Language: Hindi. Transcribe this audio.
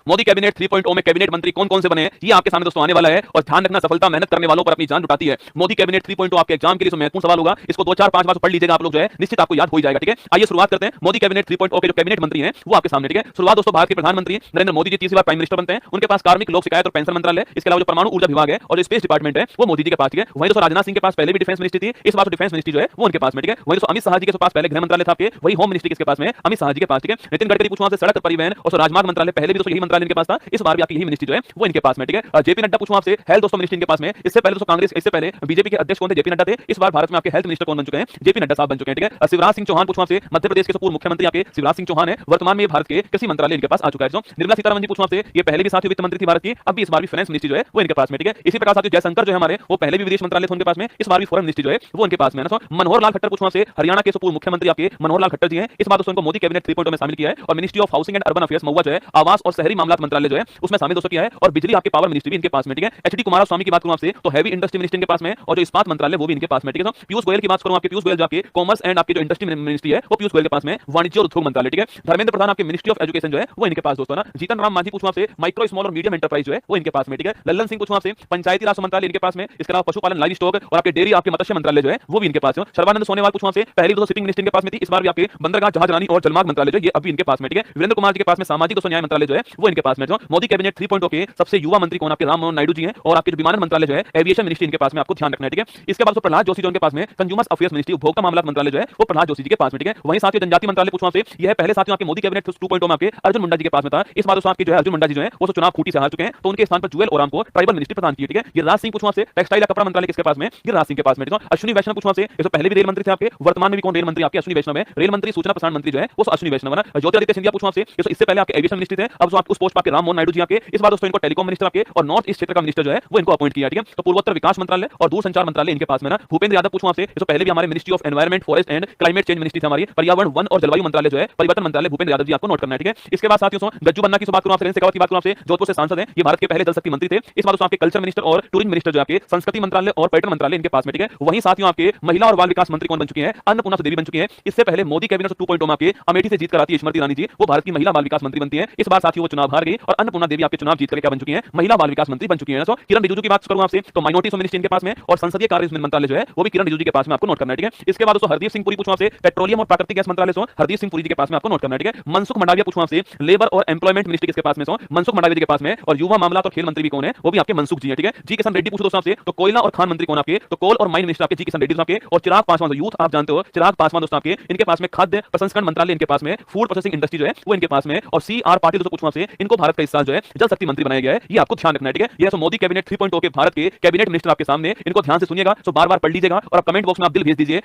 मोदी कैबिनेट 3.0 में कैबिनेट मंत्री कौन कौन से बने हैं ये आपके सामने दोस्तों आने वाला है। और ध्यान रखना, सफलता मेहनत करने वालों पर अपनी जान लुटाती है। मोदी कैबिनेट 3.0 आपके एग्जाम के लिए महत्वपूर्ण सवाल होगा। इसको 2 4 5 बार पढ़ लीजिएगा आप लोग, जो है निश्चित आपको याद हो जाएगा। ठीक है, आइए शुरुआत करते हैं। मोदी कैबिनेट 3.0 के जो कैबिनेट मंत्री हैं वो आपके सामने। ठीक है, शुरुआत दोस्तों, भारत के प्रधानमंत्री नरेंद्र मोदी जी 30वीं बार प्राइम मिनिस्टर बनते हैं। उनके पास कार्मिक, लोक शिकायत और पेंशन मंत्रालय, इसके अलावा जो परमाणु ऊर्जा विभाग है और जो स्पेस डिपार्टमेंट है वो मोदी जी के पास। ठीक है, वहीं दोस्तों राजनाथ सिंह के पास पहले भी डिफेंस मिनिस्ट्री थी, इस बार डिफेंस मिनिस्ट्री जो है वो उनके पास में। ठीक है, वहीं दोस्तों अमित शाह जी के पास पहले गृह मंत्रालय था आपके, वही होम मिनिस्ट्री किसके पास में, अमित शाह जी के पास। ठीक है, नितिन गडकरी पूछूं आपसे सड़क परिवहन और राजमार्ग मंत्रालय, पहले भी दोस्तों यही मंत्रालय इनके पास था, इस बार भी आपकी यही मिनिस्ट्री जो है वो इनके पास में। ठीक है, जेपी नड्डा पूछूं आपसे हेल्थ दोस्तों मिनिस्ट्री इनके पास में। इससे पहले दोस्तों कांग्रेस, इससे पहले बीजेपी के अध्यक्ष कौन थे, जेपी नड्डा थे। इस बार भारत में आपके हेल्थ मिनिस्टर कौन बन चुके हैं, जेपी नड्डा साहब बन चुके हैं। ठीक है, शिवराज सिंह चौहान पूछूं आपसे, मध्य प्रदेश के पूर्व मुख्यमंत्री आपके शिवराज सिंह चौहान है, वर्तमान में भारत के कृषि मंत्रालय इनके पास आ चुका है। निर्मला सीतारमण जी पूछूं आपसे, ये पहले भी साथियों वित्त मंत्री थी भारत की, अब भी इस बार भी फाइनेंस मिनिस्ट्री जो है वो इनके पास में। ठीक है, इसी प्रकार साथियों जयशंकर जो है हमारे, वो पहले भी विदेश मंत्रालय था उनके पास में, इस बार भी फॉरेन मिनिस्ट्री जो है वो उनके पास में है। मनोहर लाल खट्टर पूछूं आपसे, हरियाणा के पूर्व मुख्यमंत्री आपके मनोहर लाल खट्टर जी हैं, इस बार दोस्तों इनको मोदी कैबिनेट 3.0 में शामिल किया है। और ministry of housing and urban affairs MoHUA जो है, आवास और शहरी मामला मंत्रालय जो है उसमें शामिल दोस्तों किया है। और बिजली आपके पावर मिनिस्ट्री भी इनके पास में। ठीक है, एचडी कुमारस्वामी की बात करूं आपसे तो हैवी इंडस्ट्री मिनिस्ट्री इनके पास में, और जो इस्पात मंत्रालय वो भी इनके पास में। ठीक है, पीयूष गोयल की बात करूं आपके, पीयूष गोयल जो आपके कॉमर्स एंड आपके जो इंडस्ट्री मिनिस्ट्री है वो पीयूष गोयल के पास में, वाणिज्य और उद्योग मंत्रालय। ठीक है, धर्मेंद्र प्रधान आपके मिनिस्ट्री ऑफ एजुकेशन जो है वो इनके पास दोस्तों ना। जीतन राम मांझी पूछूं आपसे, माइक्रो स्मॉल और मीडियम एंटरप्राइज जो है वो इनके पास में। ठीक है, लल्लन सिंह पूछूं आपसे, पंचायती राज मंत्रालय इनके पास में, इसके अलावा पशुपालन, लाइव स्टॉक और आपके डेयरी आपके मत्स्य मंत्रालय जो है वो भी इनके पास है। सर्बानंद सोनोवाल पूछूं आपसे, पहले दोस्तों शिपिंग मिनिस्ट्री इनके पास में थी, इस बार भी आपके बंदरगाह, जहाजरानी और जलमार्ग मंत्रालय जो ये अभी इनके पास में। ठीक है, वीरेंद्र कुमार जी के पास में सामाजिक दोस्तों न्याय मंत्रालय जो है वो इनके पास में। जो मोदी कैबिनेट 3.0 के सबसे युवा मंत्री कौन, आपके राम मोहन नायडू जी हैं। और आपके जो विमानन मंत्रालय जो है, एविएशन मिनिस्ट्री इनके पास में, आपको ध्यान रखना है। ठीक है, इसके बाद प्रहलाद जोशी जो उनके पास में, कंज्यूमर्स अफेयर्स मिनिस्ट्री, उपभोक्ता मामला मंत्रालय जो है वो प्रहलाद जोशी जी के पास में। ठीक है, वहीं साथियों जनजाति मंत्रालय पूछूं आपसे, यह पहले साथियों आपके मोदी कैबिनेट 2.0 में आपके अर्जुन मुंडा जी के पास में था, इस बार आपके जो है अर्जुन मुंडा जी जो है वो चुनाव खूंटी से हार चुके हैं, तो उनके स्थान पर जुएल ओराम को ट्राइबल मिनिस्ट्री प्रदान की। ठीक है, ये राज सिंह पूछूं आपसे, टेक्सटाइल या कपड़ा मंत्रालय किसके पास में, ये राज सिंह के पास में। अश्विनी वैष्णव पूछूं आपसे, ये तो पहले भी रेल मंत्री थे आपके, वर्तमान में भी कौन रेल मंत्री आपके, अश्विनी वैष्णव है। रेल मंत्री, सूचना प्रसारण मंत्री जो है वो अश्विनी वैष्णव है। ज्योतिरादित्य सिंधिया पूछूं आपसे, इससे पहले आपके एविएशन मिनिस्ट्री थे, अब जो आप उस पोस्ट पर आपके राम मोहन नायडू जी आपके, इस बार दोस्तों इनको टेलीकॉम मिनिस्टर आपके और नॉर्थ ईस्ट क्षेत्र का मिनिस्टर जो है वो इनको अपॉइंट किया। ठीक है, तो पूर्वोत्तर विकास मंत्रालय और दूरसंचार मंत्रालय इनके पास में ना। भूपेंद्र यादव पूछूं आपसे, तो पहले भी हमारे ministry of environment, forest and climate change ministry थी हमारी, पर्यावरण, वन और जलवायु मंत्रालय जो है, परिवर्तन मंत्रालय, भूपेंद्र यादव जी आपको नोट करना है। ठीक है, इसके बाद साथियों गज्जू बन्ना की बात करूं आपसे, शेखावत की बात करूं आपसे, जोधपुर से सांसद हैं, ये भारत के पहले जल शक्ति मंत्री थे, इस बार आपके कल्चर मिनिस्टर और टूरिज्म मिनिस्टर जो आपके संस्कृति मंत्रालय और पर्यटन मंत्रालय इनके पास में। ठीक है, वहीं साथियों आपके महिला और बाल विकास मंत्री कौन बन चुके हैं, अन्नपूर्णा देवी बन चुकी है। इससे पहले मोदी कैबिनेट 2.0 में आपके अमेठी से जीत कर आती है स्मृति ईरानी जी, वो भारत की महिला बाल विकास मंत्री बनती है। इस बार साथियों वो चुनाव हार गई और अन्नपूर्णा देवी आपके चुनाव जीत कर क्या बन चुकी है, महिला बाल विकास मंत्री बन चुकी है। किरण रिजिजू की बात करूं आपसे तो माइनॉरिटीज मिनिस्ट्री इनके पास में और संसदीय कार्य मंत्रालय जो है वो भी किरण रिजिजू के पास में, आपको नोट करना है। ठीक है, इसके बाद दोस्तों हरदीप सिंह पुरी पूछूं आपसे, पेट्रोलियम और प्राकृतिक गैस मंत्रालय हरदीप सिंह पुरी जी के पास में, आपको नोट करना है। ठीक है, मनसुख मंडाविया पूछूं आपसे, लेबर और एम्प्लॉयमेंट मिनिस्ट्री किसके पास में, मनसुख मंडाविया जी के पास में। और युवा मामला और खेल मंत्री भी कौन है, वो भी आपके मनसुख जी है। ठीक है, जी किशन रेड्डी पूछो दोस्तों आपसे, तो कोयला और खान मंत्री कौन आपके, तो कोल और माइन मिनिस्टर आपके जी किशन रेड्डी आपके। और चिराग पासवान, यूथ आप जानते हो, चिराग पासवान दोस्तों आपके, इनके पास में खाद्य प्रसंस्करण मंत्रालय इनके पास में, फूड प्रोसेसिंग इंडस्ट्री जो है वो इनके पास में। और सी आर पाटिल दोस्तों पूछूं आपसे, इनको भारत का इस साल जो है जल शक्ति मंत्री बनाया गया है, ये आपको ध्यान रखना है। ठीक है, ये तो मोदी कैबिनेट 3.0 के भारत के कैबिनेट मिनिस्टर आपके सामने, इनको ध्यान से सुनिएगा, तो बार बार पढ़ लीजिएगा और कमेंट बॉक्स में आप दिल भेज दीजिए।